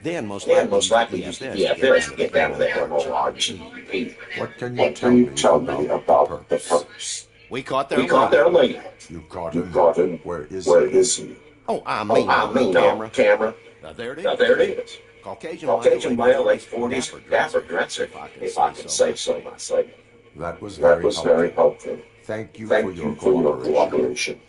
Then most And likely most use the likely use the PFS PFS to to get get down down to to the that thermal thermal GEP. What can you What tell can you me tell me about the about the purse? purse? We caught their We caught lady. their lady. You caught You him? caught him. Where is Where he? is he? Oh, I Oh, mean I on mean camera. on camera. There it Now is. there it is. Caucasian male, Caucasian male, late late 40s, 40s, dapper dapper dresser, dresser, if if I I can can say say so so myself. That was That very was very helpful. helpful. Thank you for Thank your you for your cooperation. cooperation.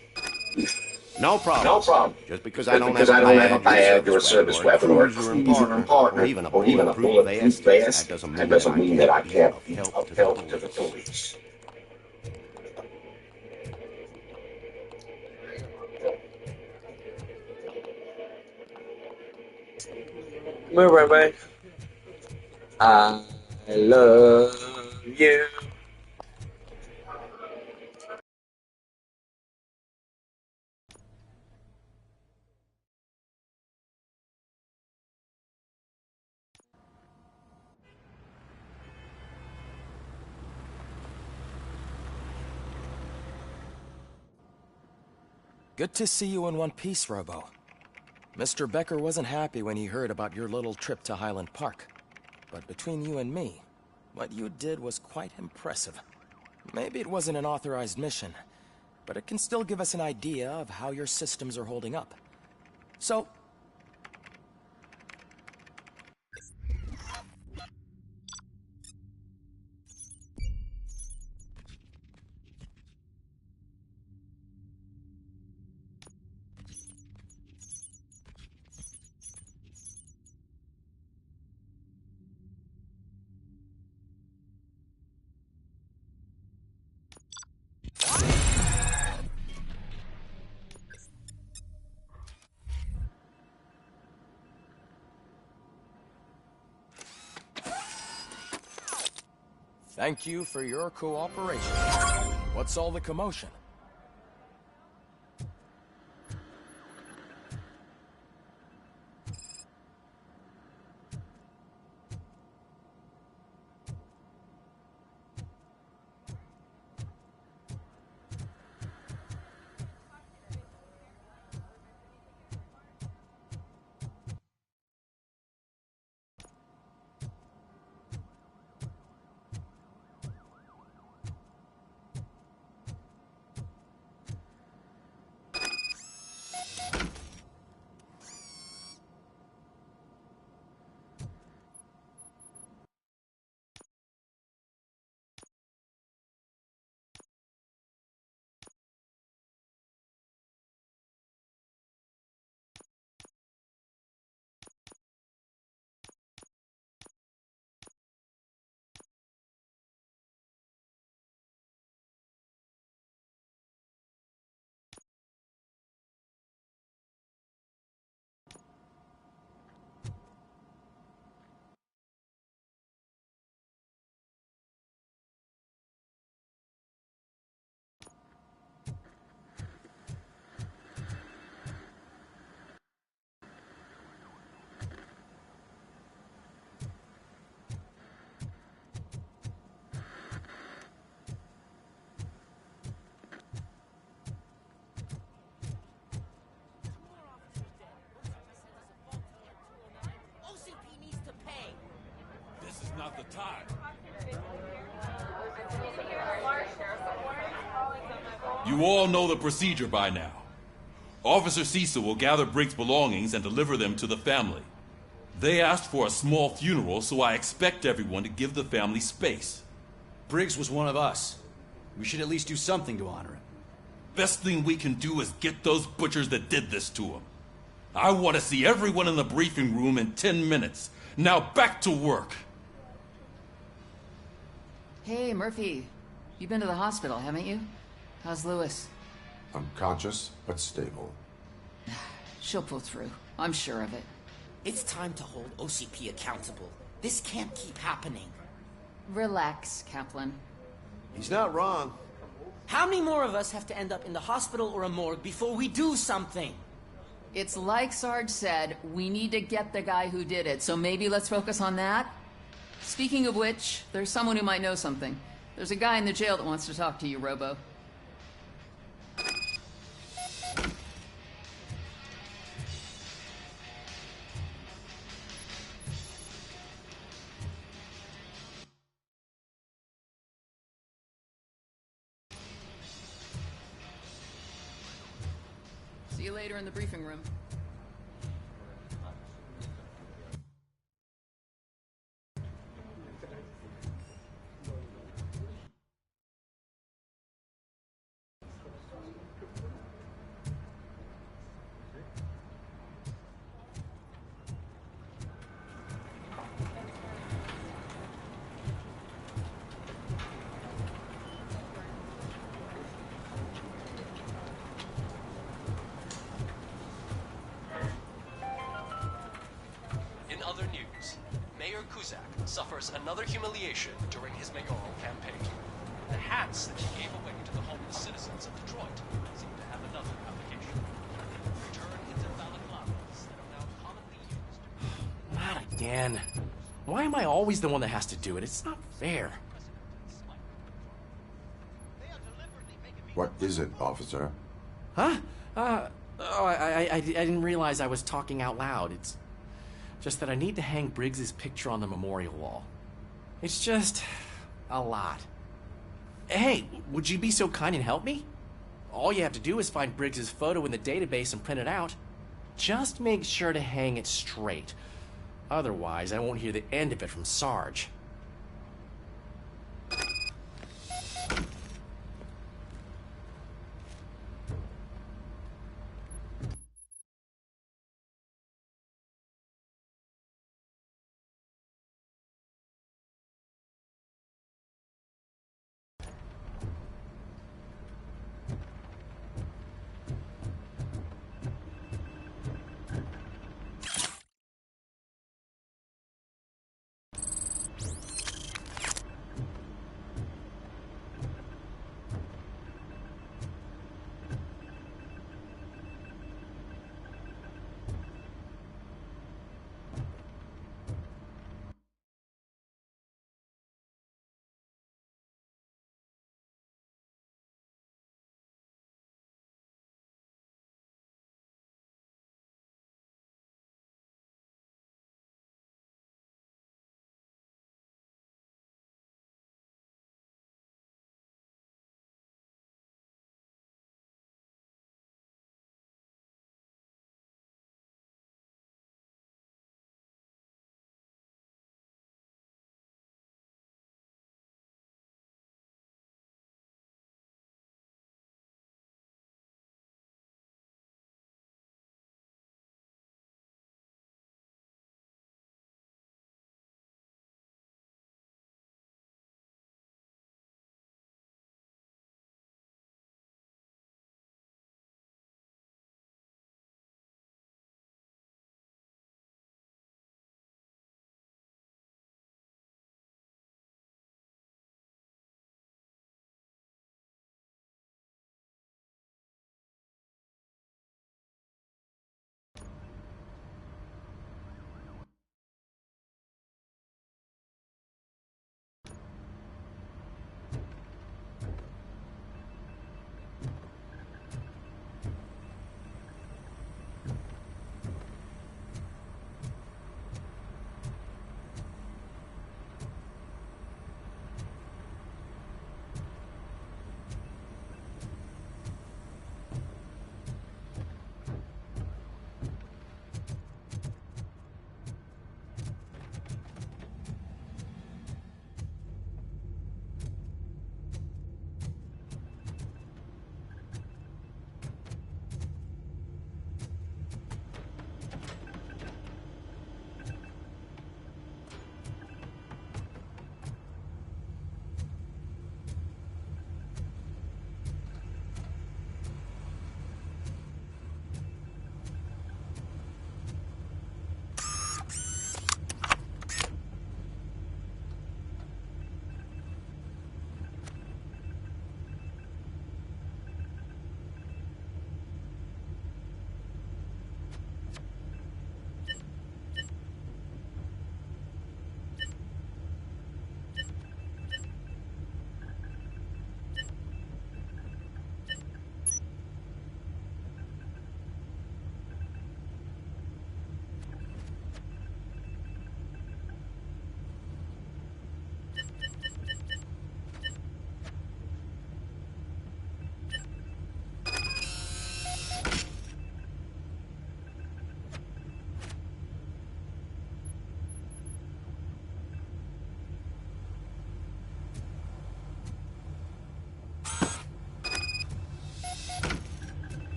No problem. No problem. Just because I Just don't because have a I don't have a badge or a service service weapon weapon or or a a cruiser and partner partner or even a bulletproof bulletproof vest, vest, that doesn't mean that I can't of be help of to the help to the police. police. Move right away. I love you. Good to see you in one piece, Robo. Mr. Becker wasn't happy when he heard about your little trip to Highland Park. But between you and me, what you did was quite impressive. Maybe it wasn't an authorized mission, but it can still give us an idea of how your systems are holding up. So, thank you for your cooperation. What's all the commotion? OCP needs to pay. This is not the time. You all know the procedure by now. Officer Cecil will gather Briggs' belongings and deliver them to the family. They asked for a small funeral, so I expect everyone to give the family space. Briggs was one of us. We should at least do something to honor him. Best thing we can do is get those butchers that did this to him. I want to see everyone in the briefing room in 10 minutes. Now back to work. Hey, Murphy. You've been to the hospital, haven't you? How's Lewis? Unconscious, but stable. She'll pull through. I'm sure of it. It's time to hold OCP accountable. This can't keep happening. Relax, Kaplan. He's not wrong. How many more of us have to end up in the hospital or a morgue before we do something? It's like Sarge said, we need to get the guy who did it, so maybe let's focus on that? Speaking of which, there's someone who might know something. There's a guy in the jail that wants to talk to you, Robo. later in the briefing room. In other news, Mayor Kuzak suffers another humiliation during his mayoral campaign. The hats that he gave away to the homeless citizens of Detroit seem to have another application. Return into balaclavas that are now commonly used. Not again. Why am I always the one that has to do it? It's not fair. What is it, officer? Huh? I didn't realize I was talking out loud. It's just that I need to hang Briggs's picture on the memorial wall. It's just a lot. Hey, would you be so kind and help me? All you have to do is find Briggs's photo in the database and print it out. Just make sure to hang it straight. Otherwise, I won't hear the end of it from Sarge.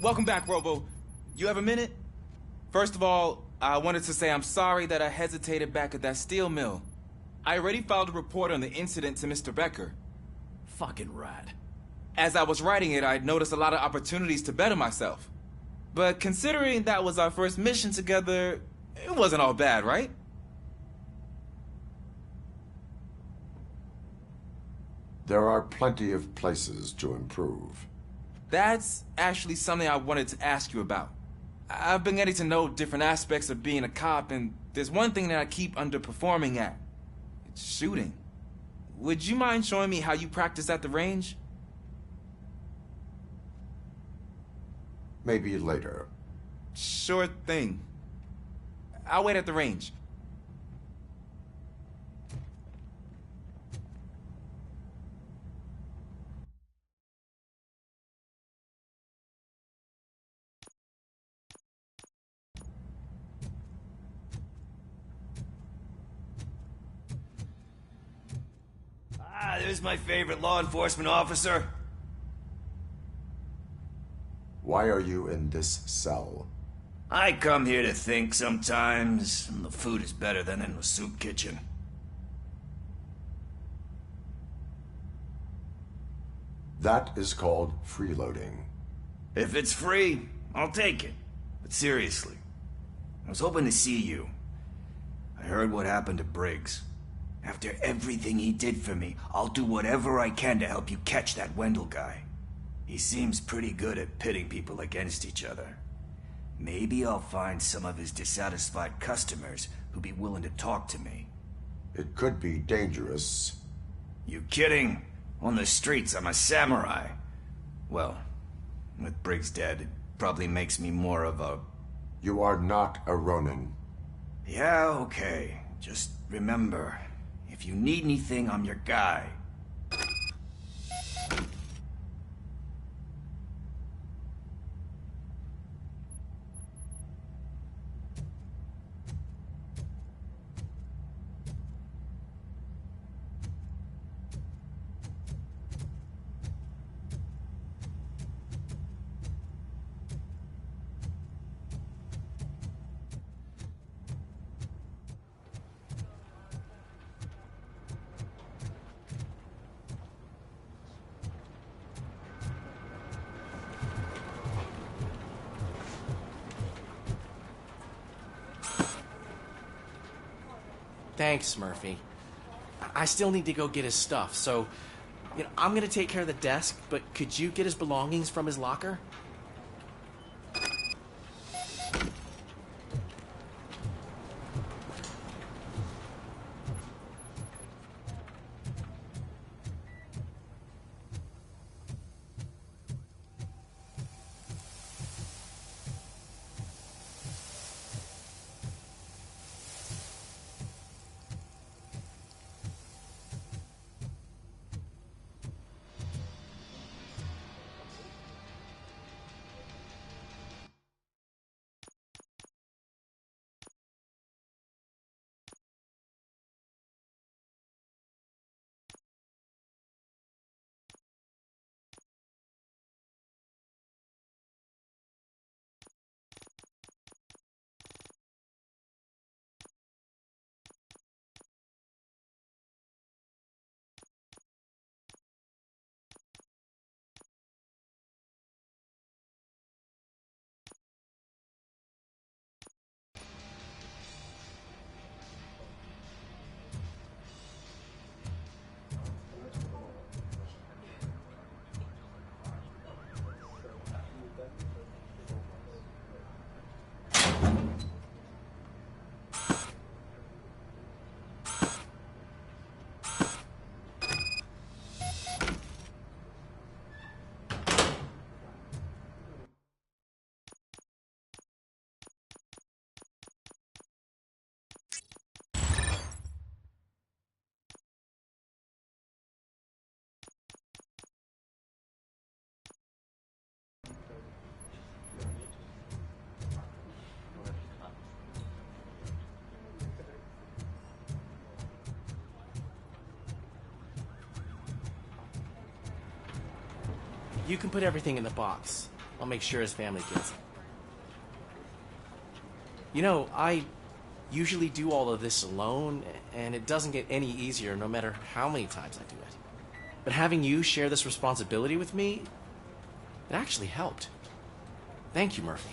Welcome back, Robo. You have a minute? First of all, I wanted to say I'm sorry that I hesitated back at that steel mill. I already filed a report on the incident to Mr. Becker. Fucking rad. As I was writing it, I'd noticed a lot of opportunities to better myself. But considering that was our first mission together, it wasn't all bad, right? There are plenty of places to improve. That's actually something I wanted to ask you about. I've been getting to know different aspects of being a cop, and there's one thing that I keep underperforming at. It's shooting. Would you mind showing me how you practice at the range? Maybe later. Sure thing. I'll wait at the range. Ah, there's my favorite law enforcement officer. Why are you in this cell? I come here to think sometimes, and the food is better than in the soup kitchen. That is called freeloading. If it's free, I'll take it. But seriously, I was hoping to see you. I heard what happened to Briggs. After everything he did for me, I'll do whatever I can to help you catch that Wendell guy. He seems pretty good at pitting people against each other. Maybe I'll find some of his dissatisfied customers who'd be willing to talk to me. It could be dangerous. You kidding? On the streets, I'm a samurai. Well, with Briggs dead, it probably makes me more of a... You are not a Ronin. Yeah, okay. Just remember, if you need anything, I'm your guy. Thanks, Murphy. I still need to go get his stuff, so I'm gonna take care of the desk, but could you get his belongings from his locker? You can put everything in the box. I'll make sure his family gets it. You know, I usually do all of this alone, and it doesn't get any easier no matter how many times I do it. But having you share this responsibility with me, it actually helped. Thank you, Murphy.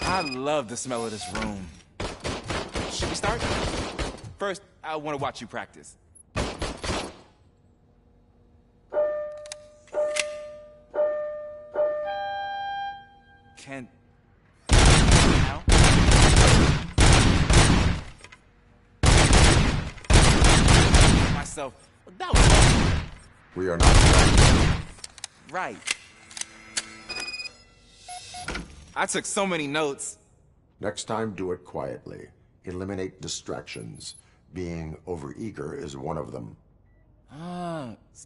I love the smell of this room. Should we start? First, I want to watch you practice. Can... Now? Myself. That was... We are not... Right. I took so many notes. Next time, do it quietly. Eliminate distractions. Being overeager is one of them.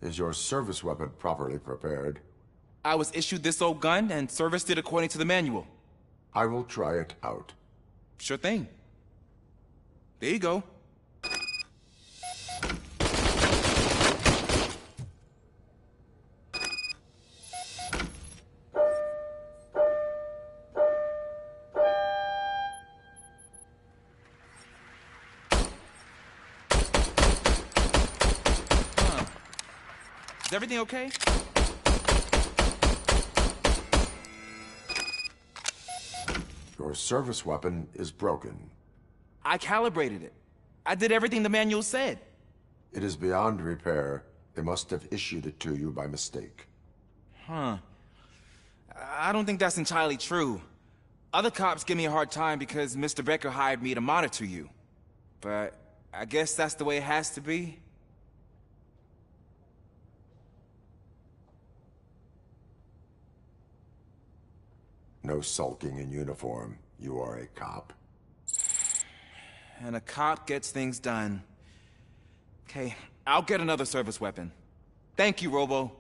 Is your service weapon properly prepared? I was issued this old gun and serviced it according to the manual. I will try it out. Sure thing. There you go. Is everything okay? Your service weapon is broken. I calibrated it. I did everything the manual said. It is beyond repair. They must have issued it to you by mistake. Huh. I don't think that's entirely true. Other cops give me a hard time because Mr. Becker hired me to monitor you. But I guess that's the way it has to be. No sulking in uniform. You are a cop. And a cop gets things done. Okay, I'll get another service weapon. Thank you, Robo.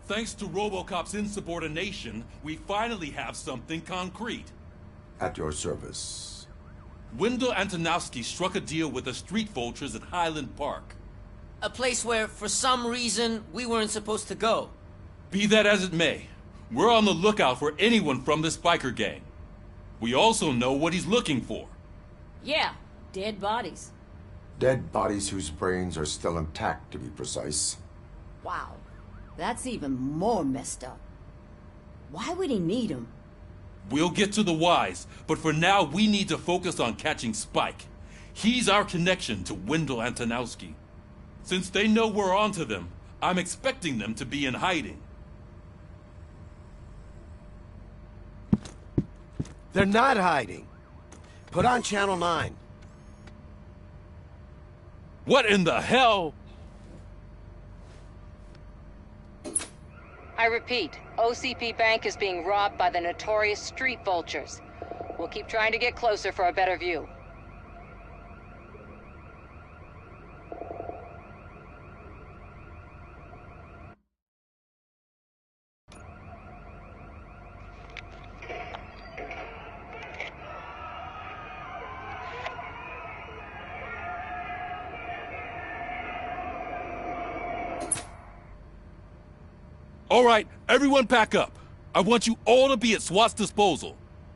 Thanks to RoboCop's insubordination, we finally have something concrete. At your service. Wendell Antonowski struck a deal with the street vultures at Highland Park. A place where, for some reason, we weren't supposed to go. Be that as it may, we're on the lookout for anyone from this biker gang. We also know what he's looking for. Yeah, dead bodies. Dead bodies whose brains are still intact, to be precise. Wow, that's even more messed up. Why would he need them? We'll get to the whys, but for now we need to focus on catching Spike. He's our connection to Wendell Antonowski. Since they know we're onto them, I'm expecting them to be in hiding. They're not hiding. Put on Channel 9. What in the hell? I repeat, OCP Bank is being robbed by the notorious street vultures. We'll keep trying to get closer for a better view. All right, everyone pack up. I want you all to be at SWAT's disposal.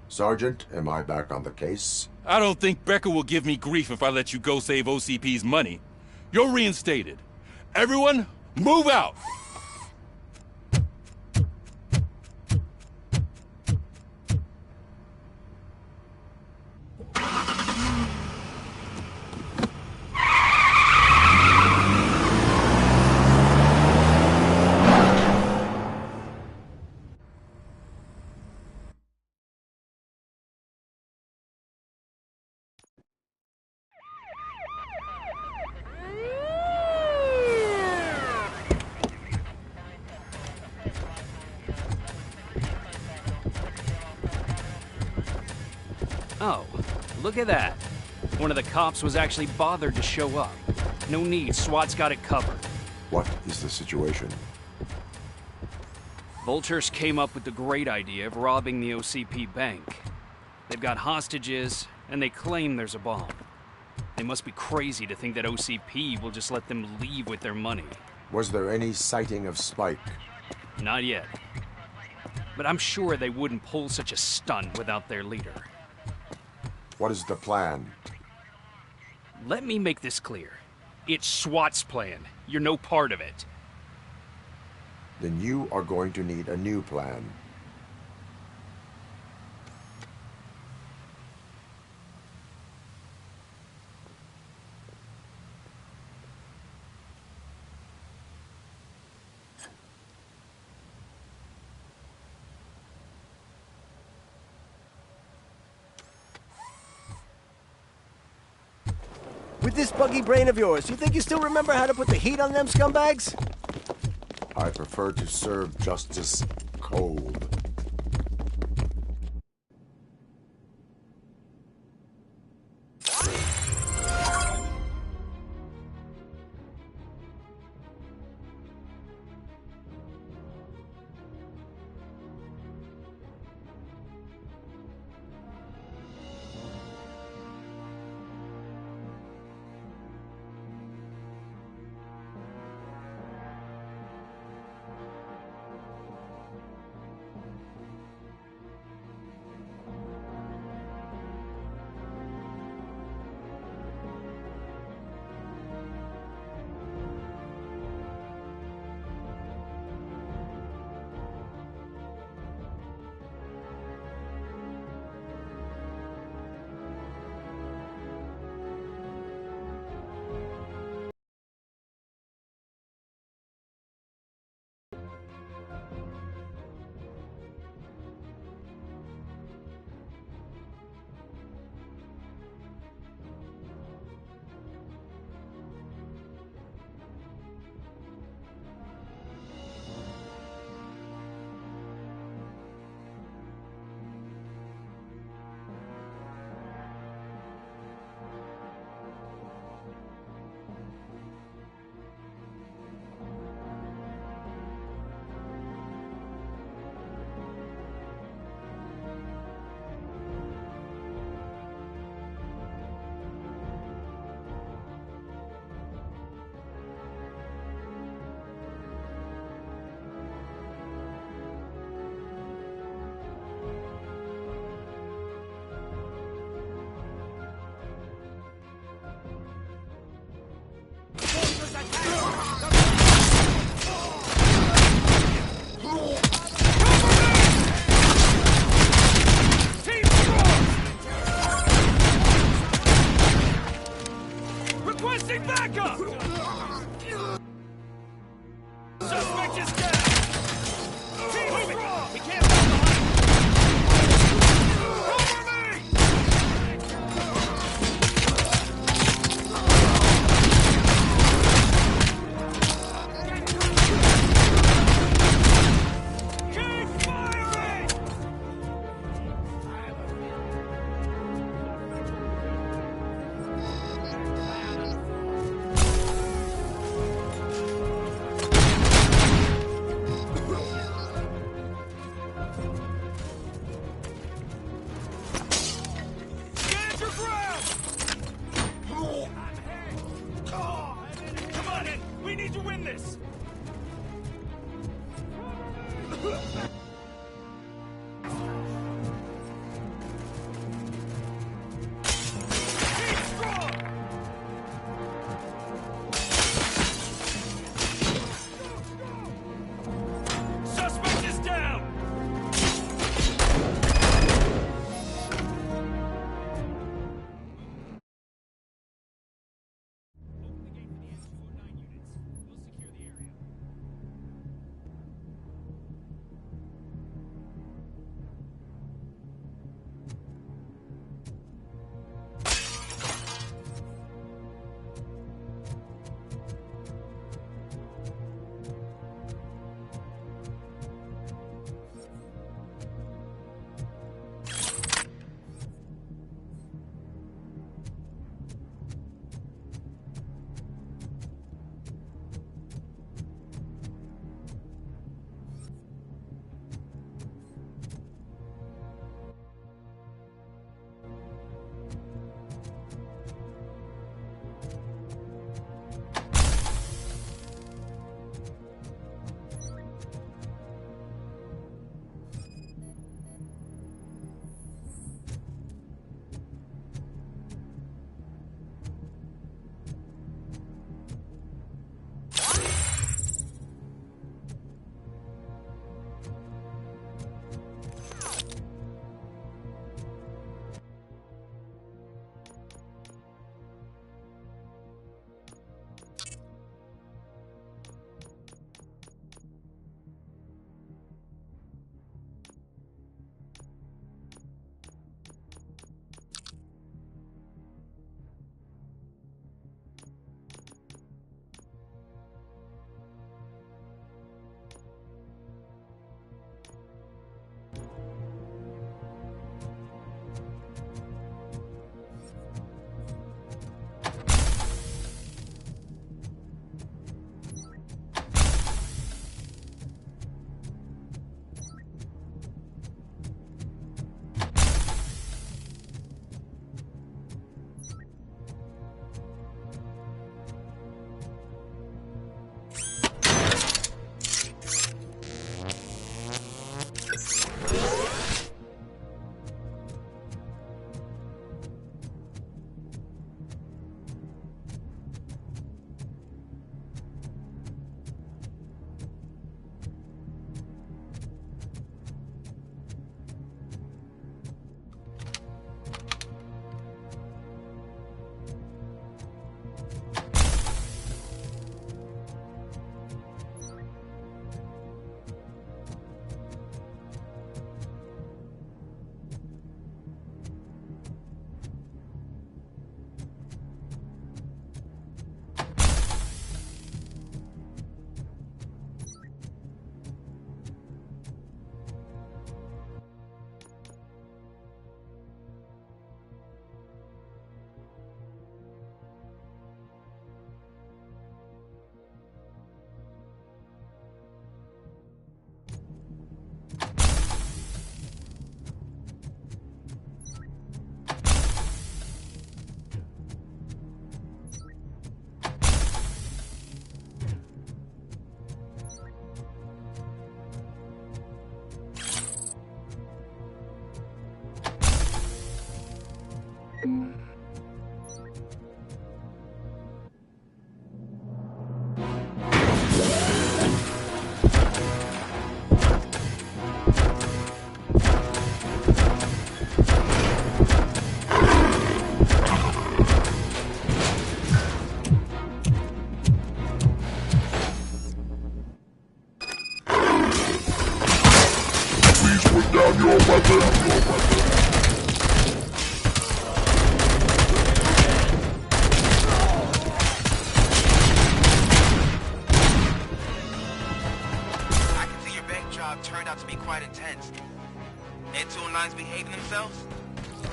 Sergeant, am I back on the case? I don't think Becker will give me grief if I let you go save OCP's money. You're reinstated. Everyone, move out! Oh, look at that. One of the cops was actually bothered to show up. No need, SWAT's got it covered. What is the situation? Vultures came up with the great idea of robbing the OCP bank. They've got hostages, and they claim there's a bomb. They must be crazy to think that OCP will just let them leave with their money. Was there any sighting of Spike? Not yet. But I'm sure they wouldn't pull such a stunt without their leader. What is the plan? Let me make this clear. It's SWAT's plan. You're no part of it. Then you are going to need a new plan. With this buggy brain of yours, you think you still remember how to put the heat on them scumbags? I prefer to serve justice cold. Requesting backup! Suspect is dead! Team, move it! We can't fall We need to win this! Suspect is down!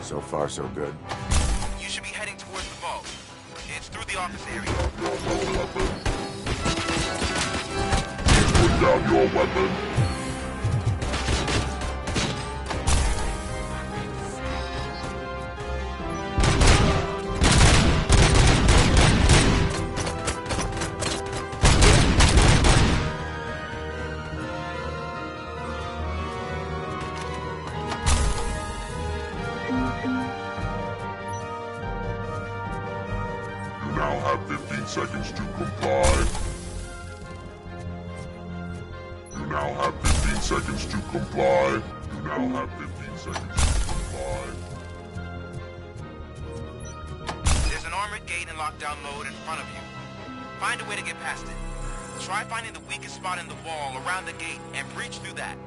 So far, so good. You should be heading towards the vault. It's through the office area. Put down your weapon. comply. You now have 15 seconds to comply. You now have 15 seconds to comply. There's an armored gate in lockdown mode in front of you. Find a way to get past it. Try finding the weakest spot in the wall around the gate and breach through that.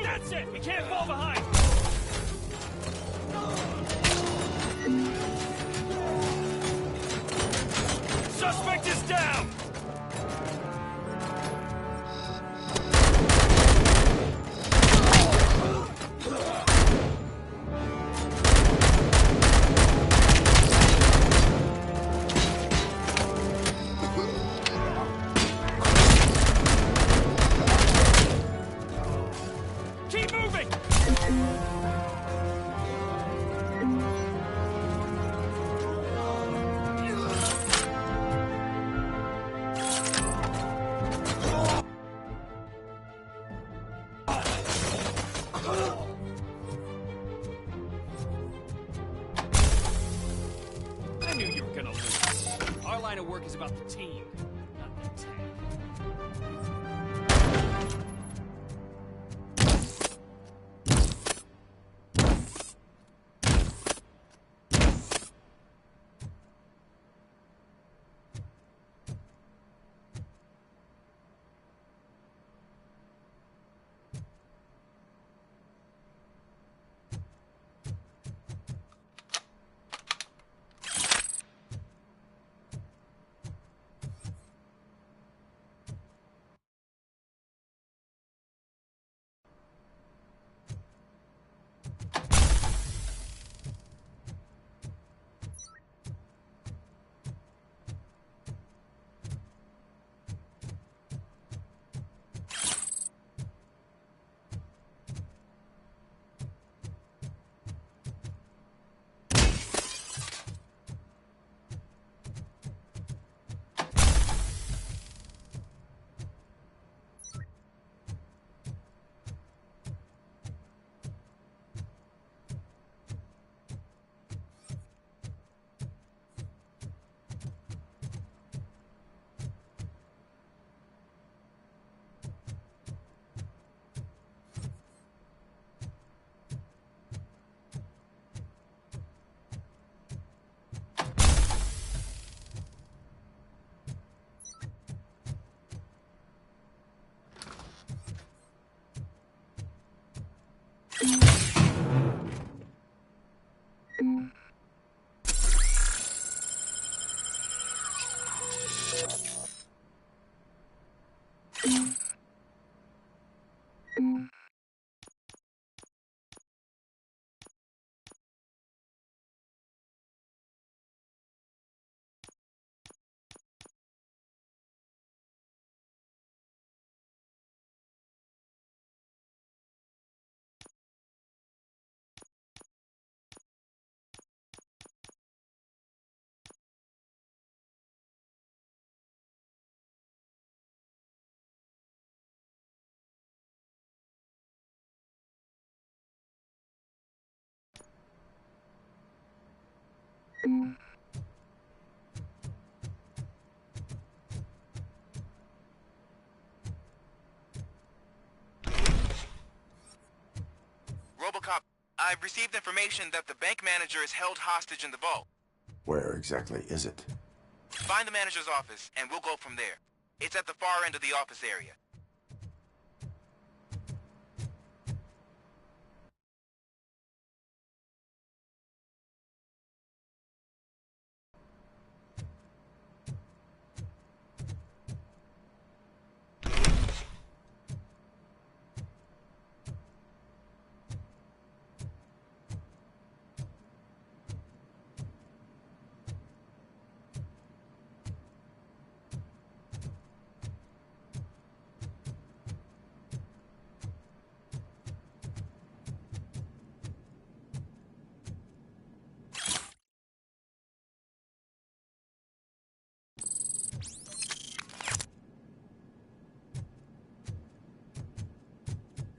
That's it! We can't fall behind! Suspect is down! Keep moving! I knew you were gonna lose. Our line of work is about the team, not the tank. RoboCop, I've received information that the bank manager is held hostage in the vault. Where exactly is it? Find the manager's office, and we'll go from there. It's at the far end of the office area.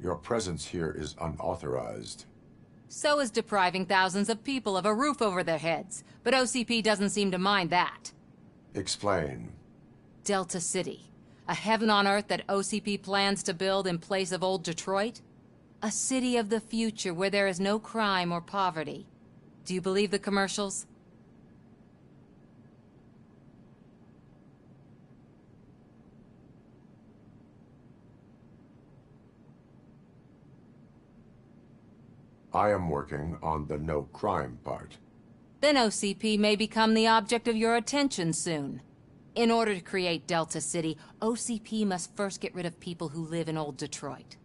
Your presence here is unauthorized. So is depriving thousands of people of a roof over their heads. But OCP doesn't seem to mind that. Explain. Delta City. A heaven on earth that OCP plans to build in place of old Detroit? A city of the future where there is no crime or poverty. Do you believe the commercials? I am working on the no crime part. Then OCP may become the object of your attention soon. In order to create Delta City, OCP must first get rid of people who live in old Detroit.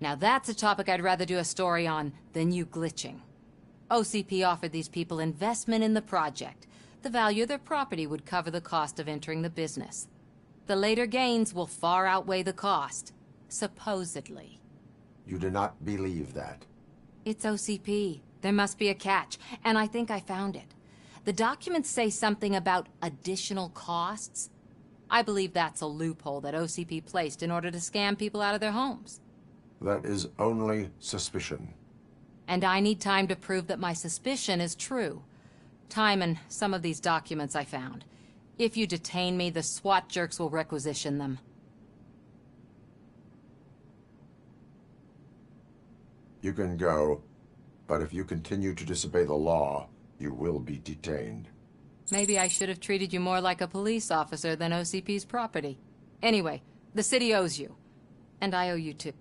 Now that's a topic I'd rather do a story on than you glitching. OCP offered these people investment in the project. The value of their property would cover the cost of entering the business. The later gains will far outweigh the cost, supposedly. You do not believe that? It's OCP. There must be a catch, and I think I found it. The documents say something about additional costs. I believe that's a loophole that OCP placed in order to scam people out of their homes. That is only suspicion. And I need time to prove that my suspicion is true. Time and some of these documents I found. If you detain me, the SWAT jerks will requisition them. You can go, but if you continue to disobey the law, you will be detained. Maybe I should have treated you more like a police officer than OCP's property. Anyway, the city owes you. And I owe you too.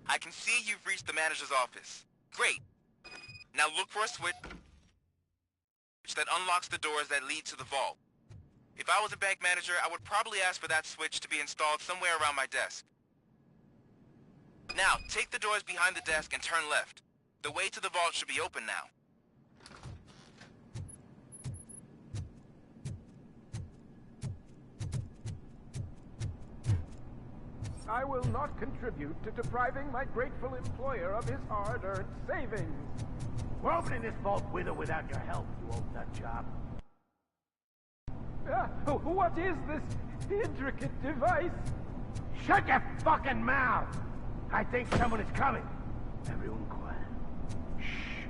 I can see you've reached the manager's office. Great. Now look for a switch that unlocks the doors that lead to the vault. If I was a bank manager, I would probably ask for that switch to be installed somewhere around my desk. Now, take the doors behind the desk and turn left. The way to the vault should be open now. I will not contribute to depriving my grateful employer of his hard-earned savings. We're opening this vault with or without your help, you old nut job. What is this intricate device? Shut your fucking mouth! I think someone is coming. Everyone quiet. Shh.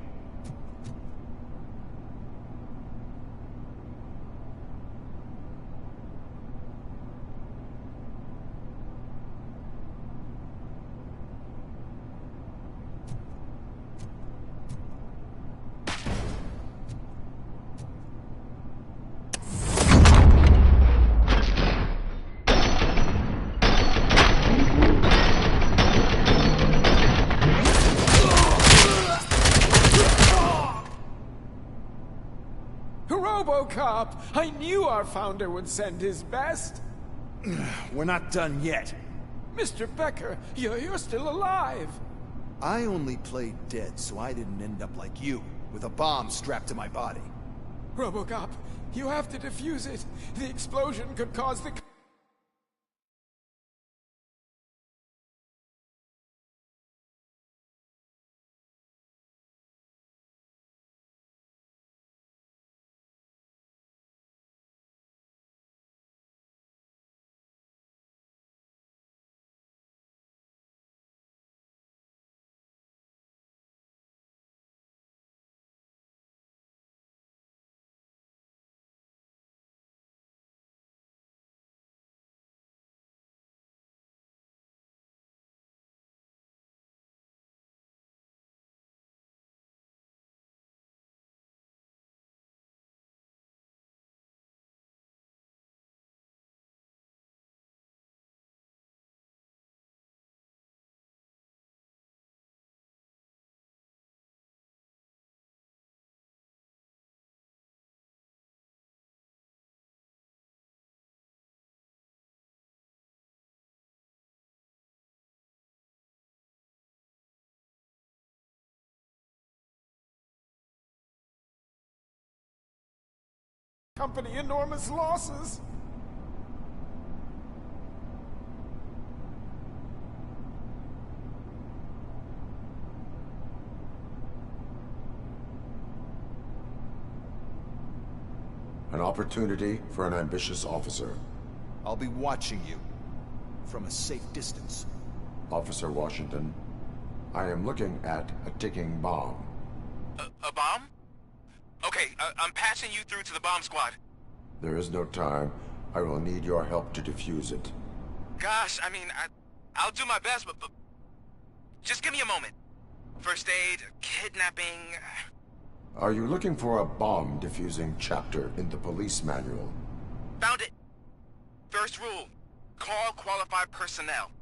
RoboCop! I knew our founder would send his best! We're not done yet. Mr. Becker, you're still alive! I only played dead so I didn't end up like you, with a bomb strapped to my body. RoboCop, you have to defuse it. The explosion could cause the... company enormous losses. An opportunity for an ambitious officer. I'll be watching you from a safe distance. Officer Washington, I am looking at a ticking bomb. A bomb? Okay, I'm patching you through to the bomb squad. There is no time. I will need your help to defuse it. Gosh, I mean, I'll do my best, but just give me a moment. First aid, kidnapping... Are you looking for a bomb defusing chapter in the police manual? Found it. First rule, call qualified personnel.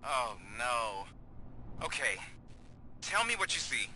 Oh, no. Okay, tell me what you see.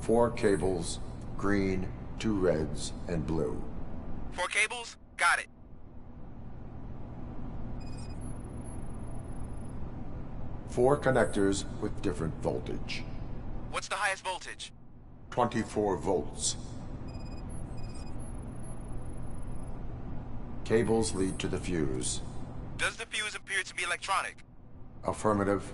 Four cables, green, 2 reds, and blue. 4 cables? Got it. Four connectors with different voltage. What's the highest voltage? 24 volts. Cables lead to the fuse. Does the fuse appear to be electronic? Affirmative.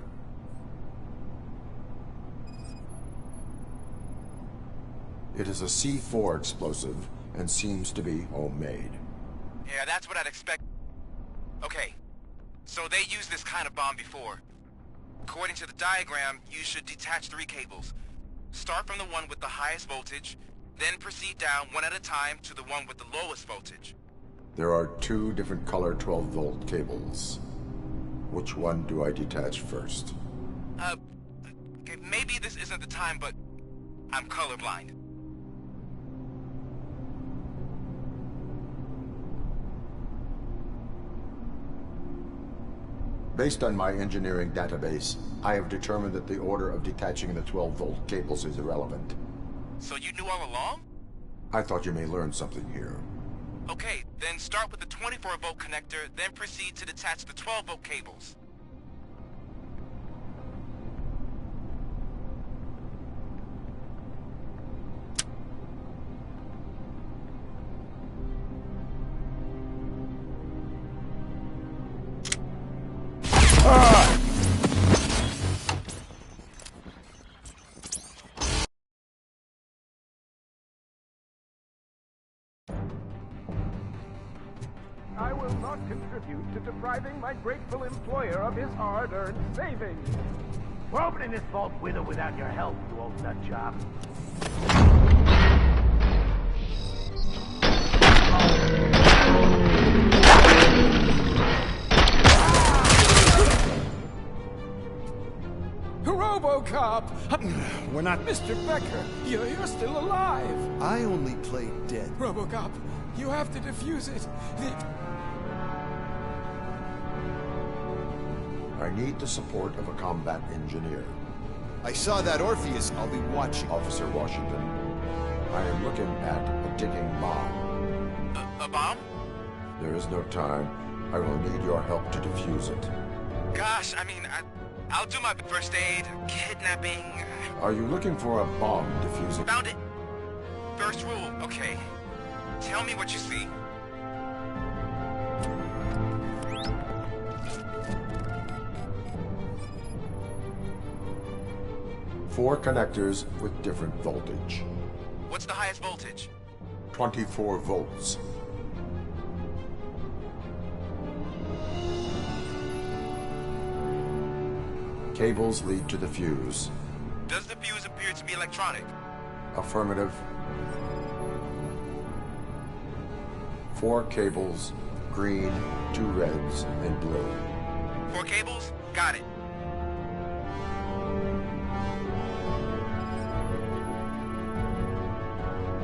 It is a C4 explosive and seems to be homemade. Yeah, that's what I'd expect. Okay, so they used this kind of bomb before. According to the diagram, you should detach 3 cables. Start from the one with the highest voltage, then proceed down one at a time to the one with the lowest voltage. There are 2 different color 12-volt cables. Which one do I detach first? Okay, maybe this isn't the time, but I'm colorblind. Based on my engineering database, I have determined that the order of detaching the 12-volt cables is irrelevant. So you knew all along? I thought you may learn something here. Okay, then start with the 24-volt connector, then proceed to detach the 12-volt cables. I will not contribute to depriving my grateful employer of his hard-earned savings. We're opening this vault with or without your help, you old nut job. RoboCop! We're not... Mr. Becker, you're still alive! I only played dead. RoboCop, you have to defuse it. I need the support of a combat engineer. I saw that Orpheus. I'll be watching. Officer Washington, I am looking at a ticking bomb. A bomb? There is no time. I will need your help to defuse it. Gosh, I mean, I'll do my first aid, kidnapping... Are you looking for a bomb defusing? Found it! First rule, okay. Tell me what you see. 4 connectors with different voltage. What's the highest voltage? 24 volts. Cables lead to the fuse. Does the fuse appear to be electronic? Affirmative. 4 cables, green, 2 reds, and blue. 4 cables? Got it.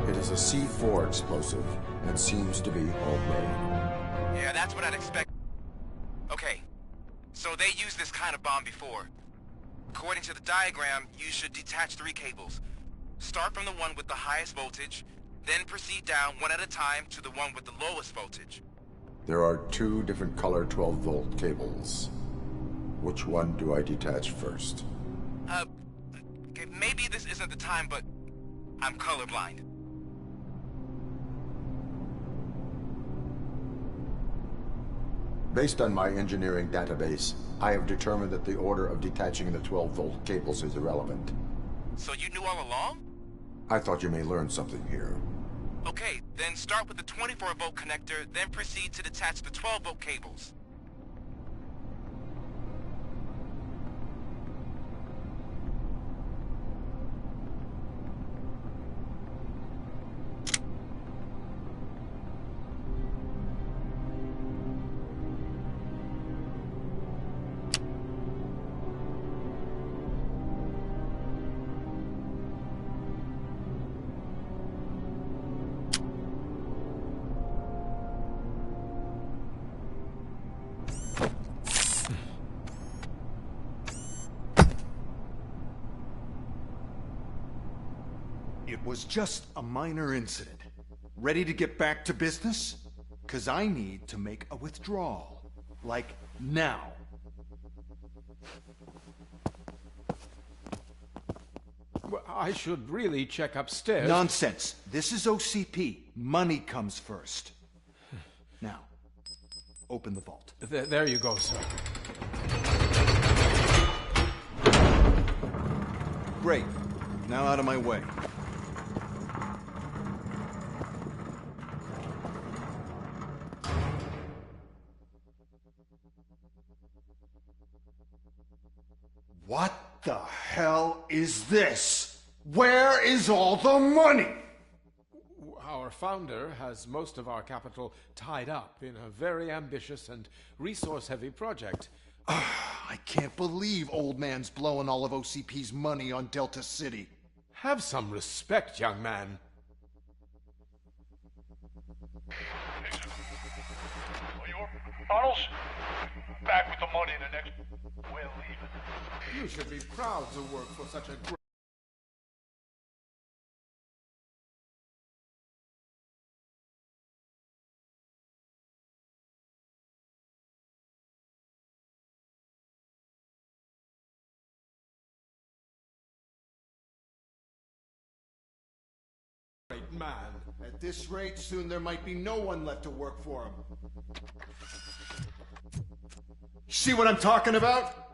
It is a C4 explosive and seems to be homemade. Yeah, that's what I'd expect. Okay, so they used this kind of bomb before. According to the diagram, you should detach 3 cables. Start from the one with the highest voltage, then proceed down one at a time to the one with the lowest voltage. There are 2 different color 12-volt cables. Which one do I detach first? Okay, maybe this isn't the time, but I'm colorblind. Based on my engineering database, I have determined that the order of detaching the 12-volt cables is irrelevant. So you knew all along? I thought you may learn something here. Okay, then start with the 24-volt connector, then proceed to detach the 12-volt cables. It was just a minor incident. Ready to get back to business? 'Cause I need to make a withdrawal. Like, now. Well, I should really check upstairs. Nonsense. This is OCP. Money comes first. Now, open the vault. There you go, sir. Great. Now out of my way. What the hell is this? Where is all the money? Our founder has most of our capital tied up in a very ambitious and resource-heavy project. I can't believe old man's blowing all of OCP's money on Delta City. Have some respect, young man. Arnold's back with the money in the next... We're leaving. You should be proud to work for such a great... man. At this rate, soon there might be no one left to work for him. See what I'm talking about?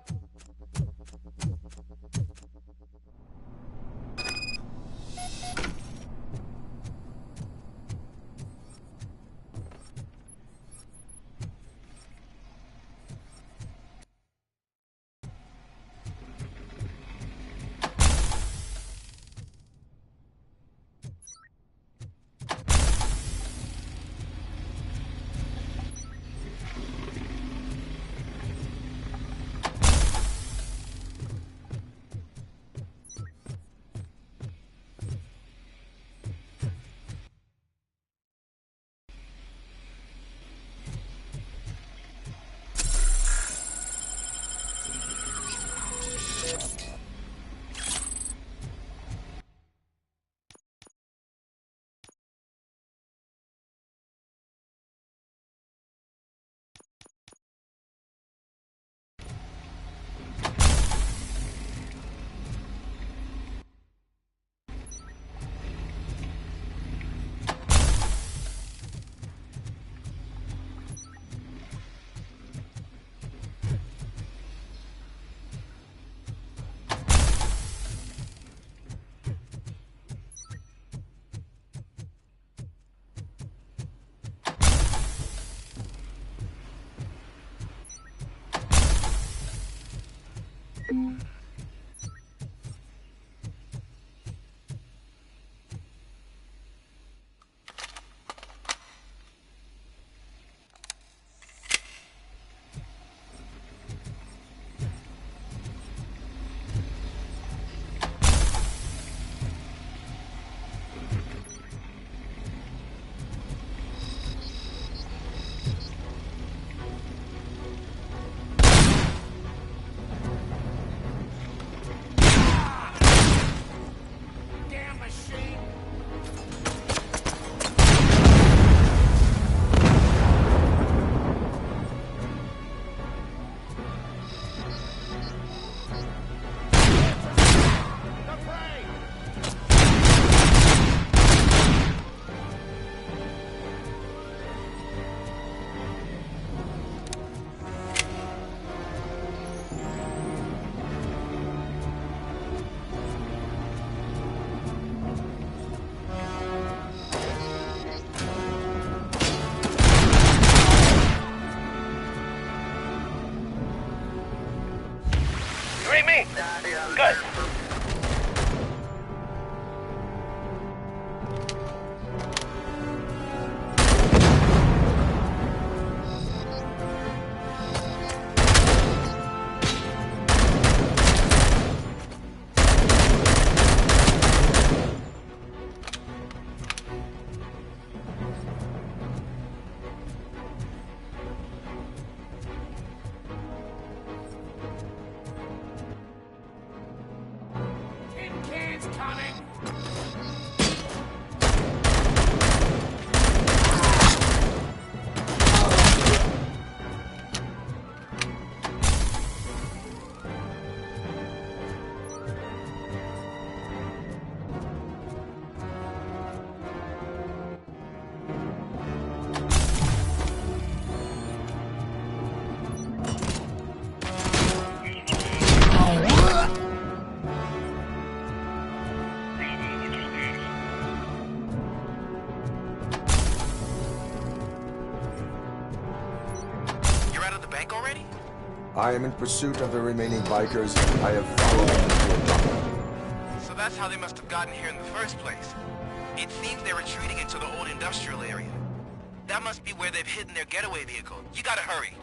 see me? Good. I am in pursuit of the remaining bikers. I have followed them to a tunnel. So that's how they must have gotten here in the first place. It seems they're retreating into the old industrial area. That must be where they've hidden their getaway vehicle. You gotta hurry.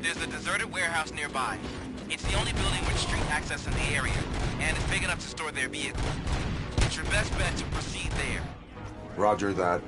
There's a deserted warehouse nearby. It's the only building with street access in the area, and it's big enough to store their vehicle. It's your best bet to proceed there. Roger that.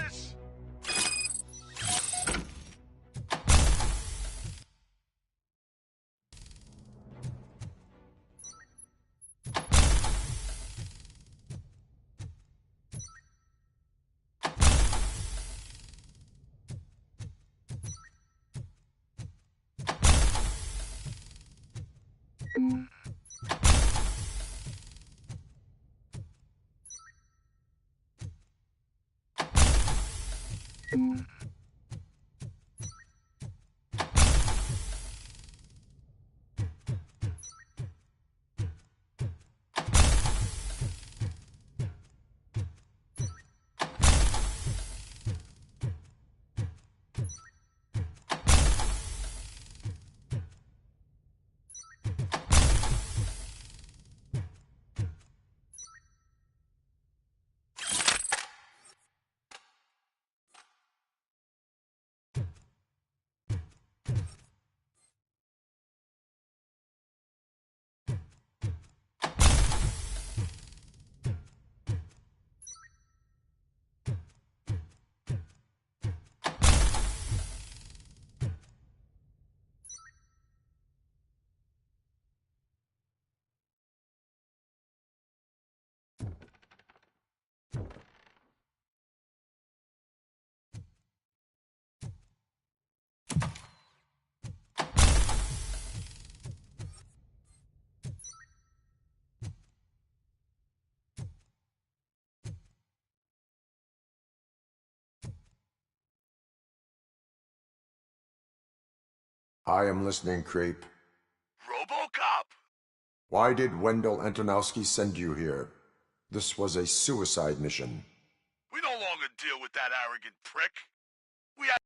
this? I am listening, creep. RoboCop! Why did Wendell Antonowski send you here? This was a suicide mission. We no longer deal with that arrogant prick. We had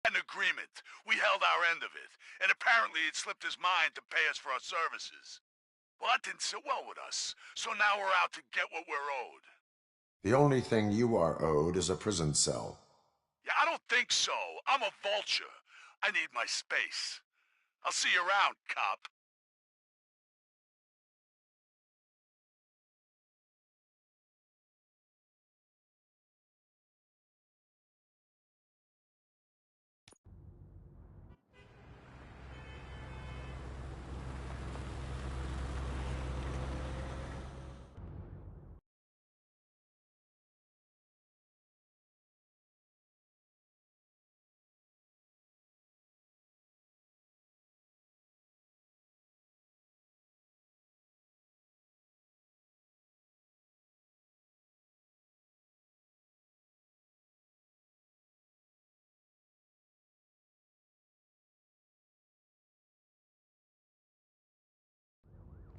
an agreement. We held our end of it, and apparently it slipped his mind to pay us for our services. Well, that didn't sit well with us, so now we're out to get what we're owed. The only thing you are owed is a prison cell. Yeah, I don't think so. I'm a vulture. I need my space. I'll see you around, cop.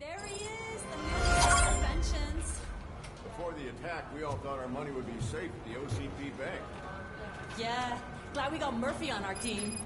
There he is, the million-dollar vengeance. Before the attack, we all thought our money would be safe at the OCP bank. Yeah, glad we got Murphy on our team.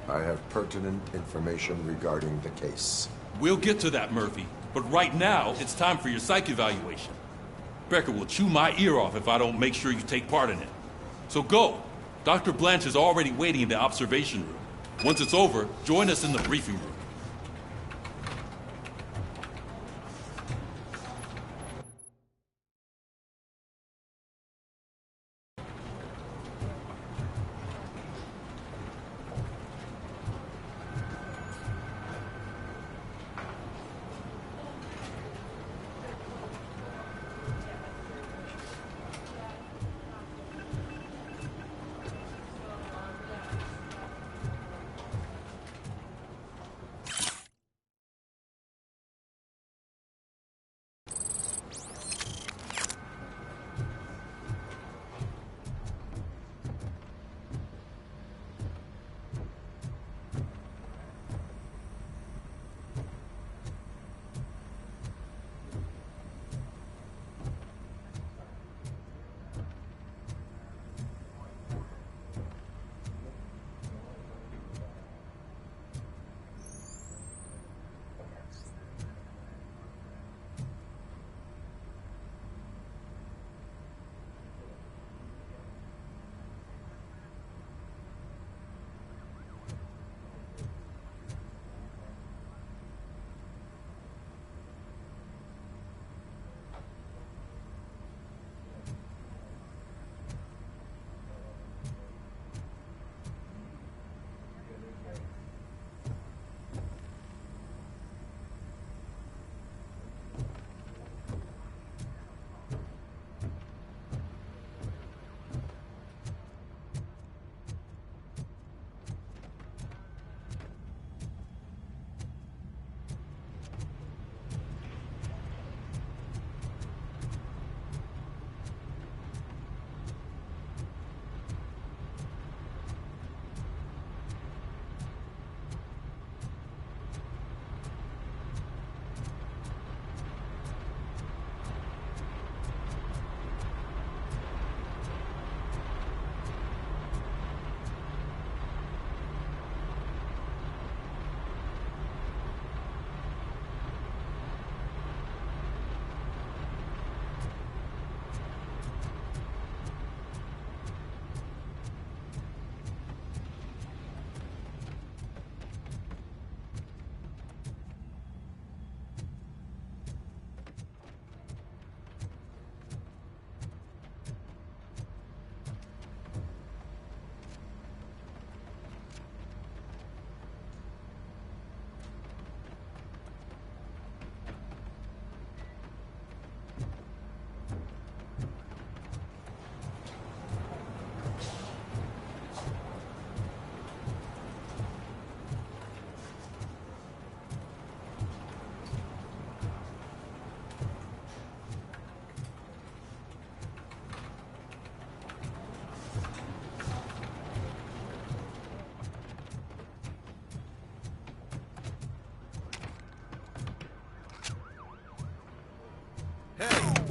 I have pertinent information regarding the case. We'll get to that, Murphy. But right now, it's time for your psych evaluation. Becker will chew my ear off if I don't make sure you take part in it. So go. Dr. Blanche is already waiting in the observation room. Once it's over, join us in the briefing room.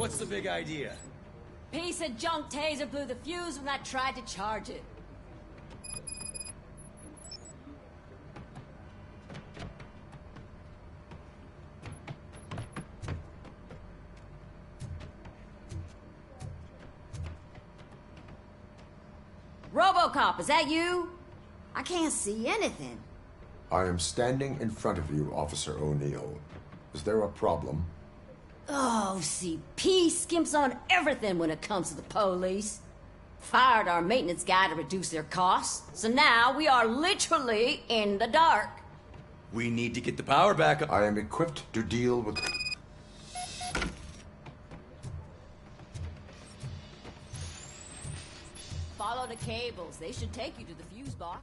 What's the big idea? Piece of junk taser blew the fuse when I tried to charge it. RoboCop, is that you? I can't see anything. I am standing in front of you, Officer O'Neill. Is there a problem? Oh, CP skimps on everything when it comes to the police. Fired our maintenance guy to reduce their costs, so now we are literally in the dark. We need to get the power back up. I am equipped to deal with... Follow the cables. They should take you to the fuse box.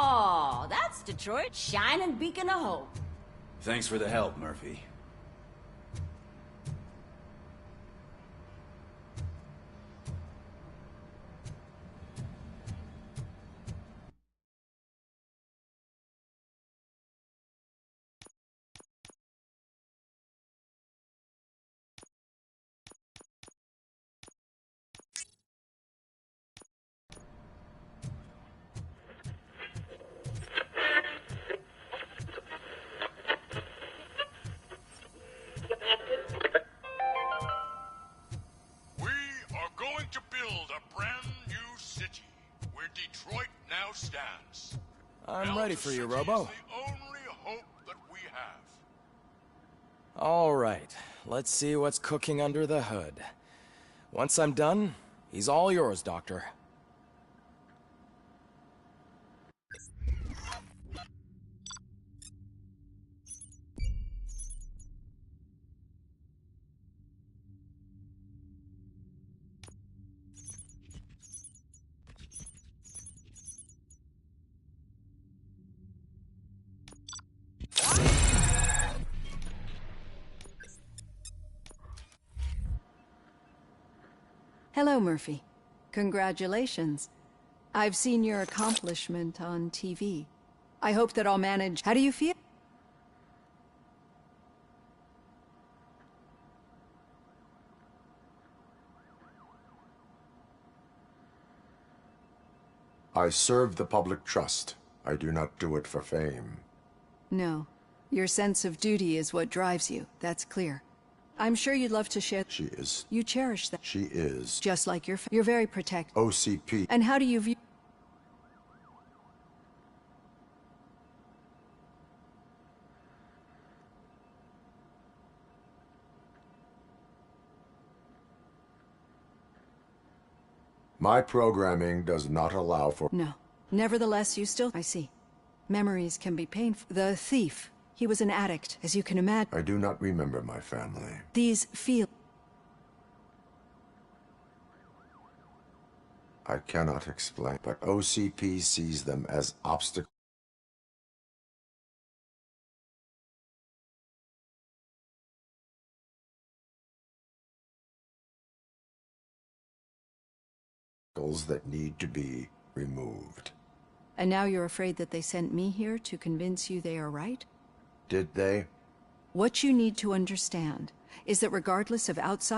Oh, that's Detroit's shining beacon of hope. Thanks for the help, Murphy. To build a brand new city where Detroit now stands. I'm ready for you, Robo. It's the only hope that we have. All right, let's see what's cooking under the hood. Once I'm done, he's all yours, Doctor. Hello, Murphy. Congratulations. I've seen your accomplishment on TV. I hope that I'll manage... How do you feel? I serve the public trust. I do not do it for fame. No. Your sense of duty is what drives you. That's clear. I'm sure you'd love to share... She is. You cherish that. She is. Just like you're very protective. OCP. And how do you view... My programming does not allow for... No. Nevertheless, you still... I see. Memories can be painful. The thief. He was an addict, as you can imagine. I do not remember my family. These feel... I cannot explain, but OCP sees them as obstacles that need to be removed. And now you're afraid that they sent me here to convince you they are right? Did they? What you need to understand is that regardless of outside